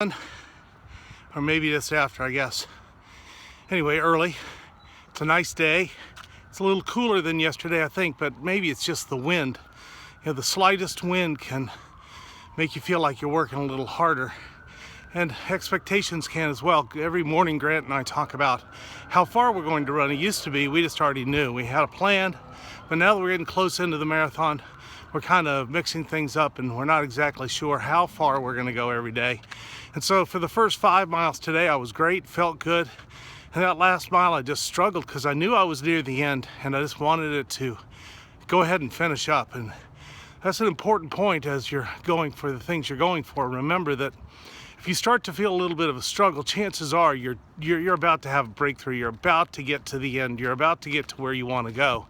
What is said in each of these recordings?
or maybe just after, I guess. Anyway, early. It's a nice day. It's a little cooler than yesterday, I think, but maybe it's just the wind. You know, the slightest wind can make you feel like you're working a little harder. And expectations can as well. Every morning, Grant and I talk about how far we're going to run. It used to be, we just already knew. We had a plan, but now that we're getting close into the marathon, we're kind of mixing things up and we're not exactly sure how far we're gonna go every day. And so for the first 5 miles today, I was great, felt good. And that last mile, I just struggled because I knew I was near the end and I just wanted it to go ahead and finish up. And that's an important point as you're going for the things you're going for. Remember that if you start to feel a little bit of a struggle, chances are you're about to have a breakthrough. You're about to get to the end. You're about to get to where you want to go.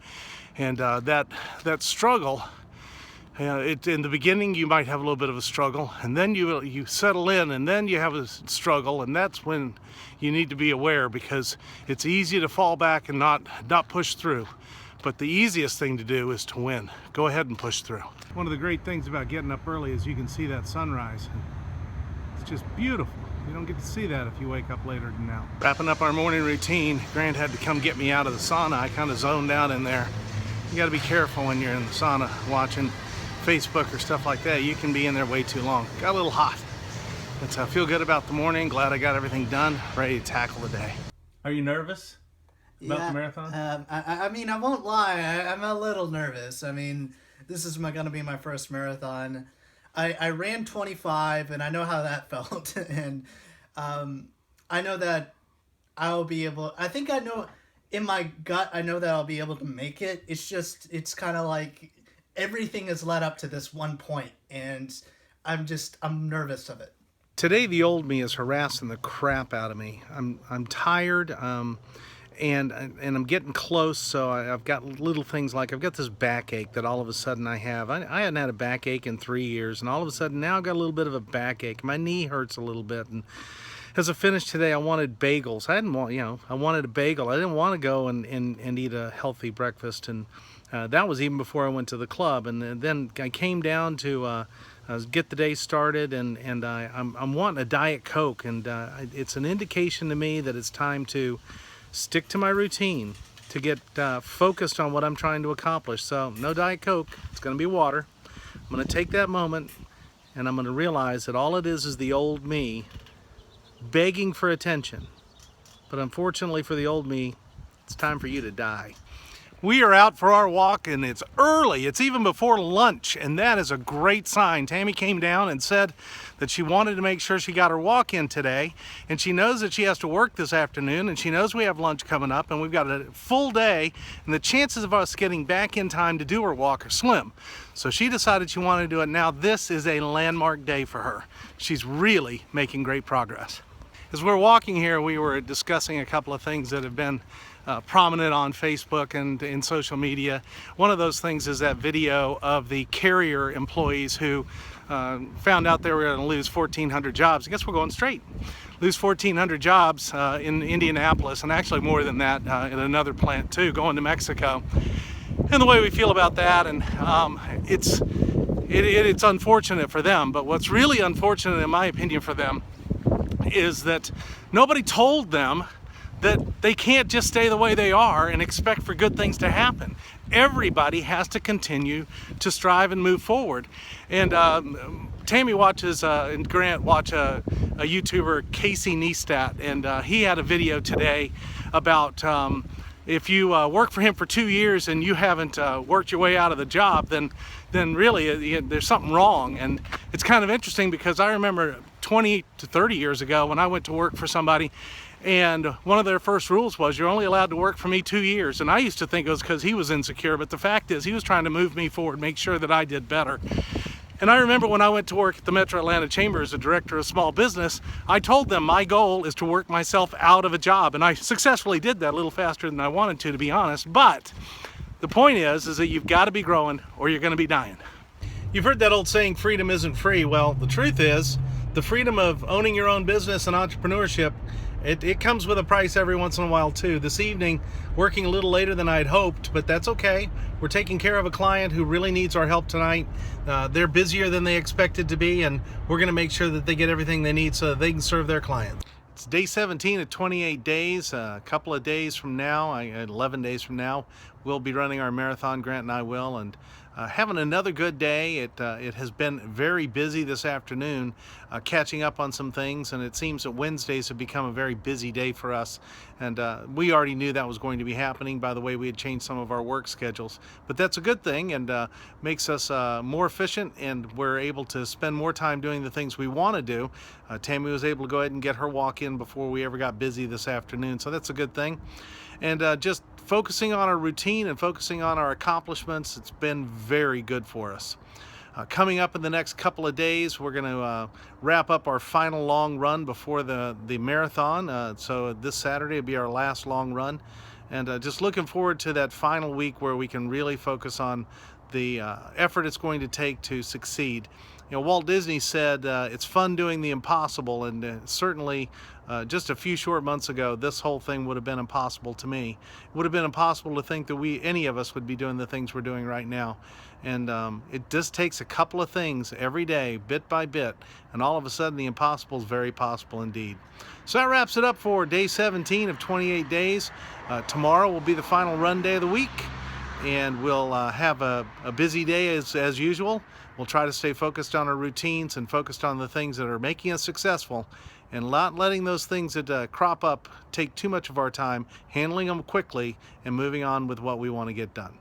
And that struggle, in the beginning you might have a little bit of a struggle, and then you settle in, and then you have a struggle, and that's when you need to be aware, because it's easy to fall back and not push through. But the easiest thing to do is to win. Go ahead and push through. One of the great things about getting up early is you can see that sunrise. It's just beautiful. You don't get to see that if you wake up later than now. Wrapping up our morning routine, Grant had to come get me out of the sauna. I kind of zoned out in there. You got to be careful when you're in the sauna watching Facebook or stuff like that. You can be in there way too long. Got a little hot. But I feel good about the morning. Glad I got everything done. Ready to tackle the day. Are you nervous about the marathon? I mean, I won't lie. I'm a little nervous. I mean, this is going to be my first marathon. I ran 25, and I know how that felt. And I know that I'll be able... I think I know... In my gut, I know that I'll be able to make it. It's kind of like everything has led up to this one point, and I'm nervous of it. Today, the old me is harassing the crap out of me. I'm tired, and I'm getting close. So I've got little things like I've got this backache that all of a sudden I have. I hadn't had a backache in 3 years, and all of a sudden now I've got a little bit of a backache. My knee hurts a little bit, and as I finished today, I wanted bagels. I wanted a bagel. I didn't want to go and eat a healthy breakfast, and that was even before I went to the club. And then I came down to get the day started, and I'm wanting a Diet Coke, and it's an indication to me that it's time to stick to my routine, to get focused on what I'm trying to accomplish. So no Diet Coke. It's going to be water. I'm going to take that moment, and I'm going to realize that all it is the old me begging for attention. But unfortunately for the old me, it's time for you to die. We are out for our walk, and it's early. It's even before lunch, and that is a great sign. Tammy came down and said that she wanted to make sure she got her walk in today, and she knows that she has to work this afternoon, and she knows we have lunch coming up, and we've got a full day, and the chances of us getting back in time to do her walk are slim. So she decided she wanted to do it now. This is a landmark day for her. She's really making great progress. As we're walking here, we were discussing a couple of things that have been prominent on Facebook and in social media. One of those things is that video of the carrier employees who found out they were going to lose 1,400 jobs. I guess we're going straight. Lose 1,400 jobs in Indianapolis, and actually more than that in another plant too, going to Mexico. And the way we feel about that, and it's unfortunate for them, but what's really unfortunate in my opinion for them is that nobody told them that they can't just stay the way they are and expect for good things to happen. Everybody has to continue to strive and move forward. And Tammy watches and Grant watch a YouTuber, Casey Neistat, and he had a video today about if you work for him for 2 years and you haven't worked your way out of the job, then really there's something wrong. And it's kind of interesting because I remember 20 to 30 years ago when I went to work for somebody, and one of their first rules was you're only allowed to work for me 2 years. And I used to think it was because he was insecure, but the fact is he was trying to move me forward, make sure that I did better. And I remember when I went to work at the Metro Atlanta Chamber as a director of small business, I told them my goal is to work myself out of a job. And I successfully did that a little faster than I wanted to be honest. But the point is that you've got to be growing or you're going to be dying. You've heard that old saying, freedom isn't free. Well, the truth is, the freedom of owning your own business and entrepreneurship It comes with a price every once in a while too. This evening, working a little later than I'd hoped, but that's okay. We're taking care of a client who really needs our help tonight. They're busier than they expected to be, and we're going to make sure that they get everything they need so that they can serve their clients. It's day 17 of 28 days. A couple of days from now, 11 days from now, we'll be running our marathon. Grant and I will, and having another good day. It has been very busy this afternoon, catching up on some things, and it seems that Wednesdays have become a very busy day for us. And we already knew that was going to be happening by the way we had changed some of our work schedules. But that's a good thing, and makes us more efficient, and we're able to spend more time doing the things we want to do. Tammy was able to go ahead and get her walk in before we ever got busy this afternoon, so that's a good thing. And just focusing on our routine and focusing on our accomplishments, it's been very good for us. Coming up in the next couple of days, we're going to wrap up our final long run before the marathon. So this Saturday will be our last long run. And just looking forward to that final week where we can really focus on the effort it's going to take to succeed. You know, Walt Disney said it's fun doing the impossible, and certainly just a few short months ago, this whole thing would have been impossible to me. It would have been impossible to think that any of us would be doing the things we're doing right now. And it just takes a couple of things every day, bit by bit, and all of a sudden the impossible is very possible indeed. So that wraps it up for day 17 of 28 days. Tomorrow will be the final run day of the week, and we'll have a busy day as usual. We'll try to stay focused on our routines and focused on the things that are making us successful, and not letting those things that crop up take too much of our time, handling them quickly and moving on with what we want to get done.